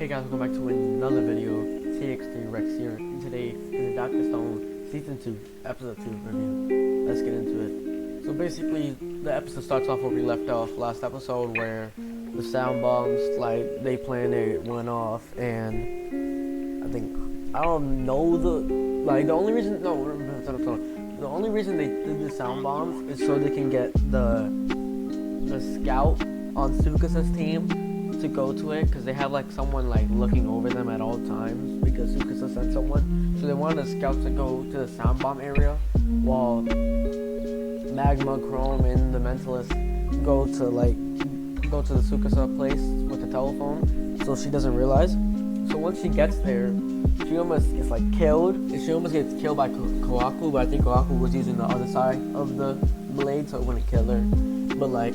Hey guys, welcome back to another video, TX3 Rex here, and today is the Dr. Stone Season 2, Episode 2 review. Let's get into it. So basically, the episode starts off where we left off last episode, where the sound bombs, they planned it, went off, and I don't know the only reason, the only reason they did the sound bombs is so they can get the scout on Sukusa's team to go to it, because they have someone looking over them at all times because Sukusa sent someone. So they wanted the scouts to go to the sound bomb area while Magma, Chrome, and the Mentalist go to the Sukusa place with the telephone, so she doesn't realize. So once she gets there, she almost gets killed. She almost gets killed by Kawaku, but I think Kawaku was using the other side of the blade, so it wouldn't kill her. But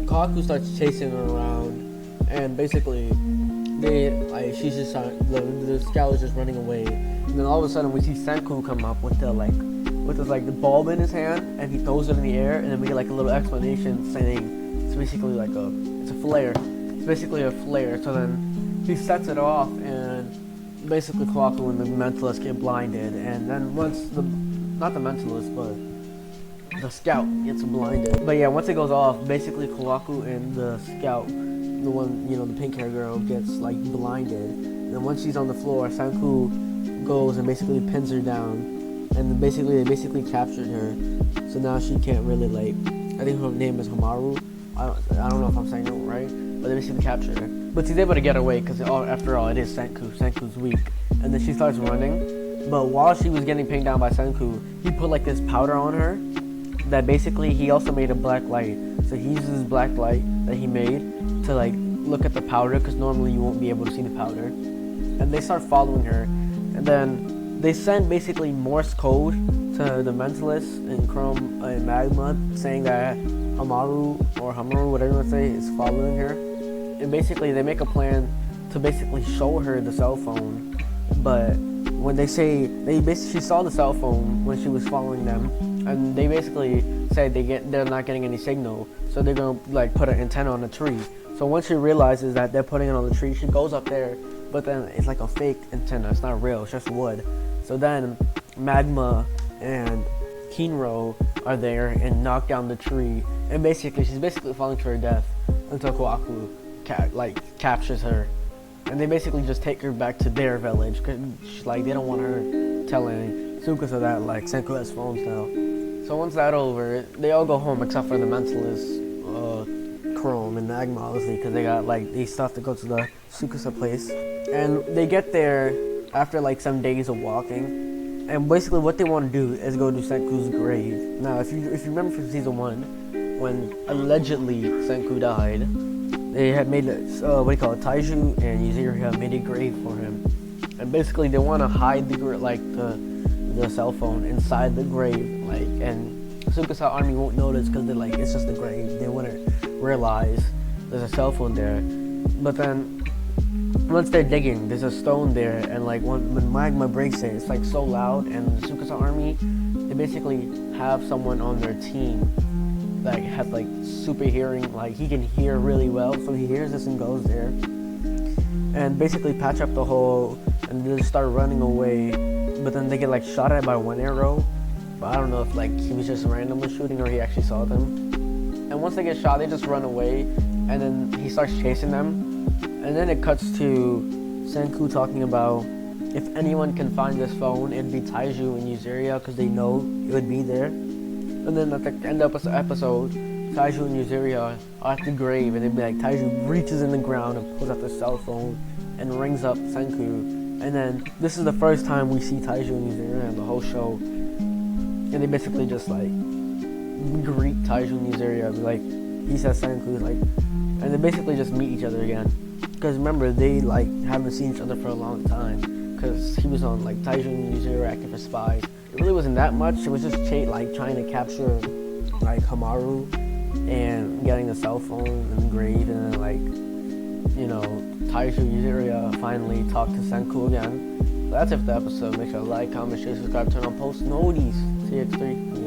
Kawaku starts chasing her around, and basically she's just the scout is just running away. And then all of a sudden we see Senku come up with the bulb in his hand, and he throws it in the air, and then we get a little explanation saying it's basically it's a flare. It's basically a flare. So then he sets it off, and basically Kawaku and the Mentalist get blinded. And then once not the Mentalist, but the scout gets blinded. But yeah, once it goes off, basically Kawaku and the scout, the one, the pink hair girl, gets blinded. And then once she's on the floor, Senku goes and basically pins her down. And they basically captured her. So now she can't really I think her name is Hamaru. I don't know if I'm saying it right, but they basically captured her. But she's able to get away because after all, it is Senku. Senku's weak. And then she starts running. But while she was getting pinned down by Senku, he put this powder on her that basically he also made a black light. So he uses this black light that he made to look at the powder, because normally you won't be able to see the powder. And they start following her, and then they send basically Morse code to the Mentalist and Chrome and Magma, saying that Hamaru, whatever you want to say, is following her. And basically they make a plan to basically show her the cell phone. But when she saw the cell phone when she was following them, and they basically say they're not getting any signal, so they're gonna put an antenna on a tree. So once she realizes that they're putting it on the tree, she goes up there, but then it's a fake antenna. It's not real. It's just wood. So then Magma and Kinro are there and knock down the tree, and she's basically falling to her death until Kawaku captures her. And they basically just take her back to their village, because they don't want her telling Sukusa that Senku has phones now. So once that's over, they all go home except for the Mentalist, Chrome, and Magma, obviously, because they got they still have to go to the Sukusa place. And they get there after some days of walking, and basically what they want to do is go to Senku's grave. Now, if you remember from season 1, when allegedly Senku died, they had made Taiju and Yuzuru made a grave for him, and basically they want to hide the cell phone inside the grave, and Sukusa army won't notice because they're it's just a grave. They wouldn't realize there's a cell phone there. But then once they're digging, there's a stone there, and when Magma breaks it, it's so loud, and the Sukusa army, they basically have someone on their team that has super hearing, he can hear really well, so he hears this and goes there and basically patch up the hole, and they just start running away. But then they get shot at by one arrow, but I don't know if he was just randomly shooting or he actually saw them. And once they get shot, they just run away, and then he starts chasing them. And then it cuts to Senku talking about if anyone can find this phone, it'd be Taiju and Yuzuru, because they know it would be there. And then at the end of the episode, Taiju and Yuzuru are at the grave, and they'd be Taiju reaches in the ground and pulls out the cell phone and rings up Senku. And then this is the first time we see Taiju and Yuzuru in the whole show. And they basically just greet Taiju and Yuzuru, he says Senku, and they basically just meet each other again. Because remember, they haven't seen each other for a long time, because he was on Taiju and Yuzuru acting for spies. It really wasn't that much. It was just trying to capture Hamaru and getting the cell phone and the grave, and then Taiju and Yuzuru finally talk to Senku again. So that's it for the episode. Make sure to like, comment, share, subscribe, turn on post notices. TX3.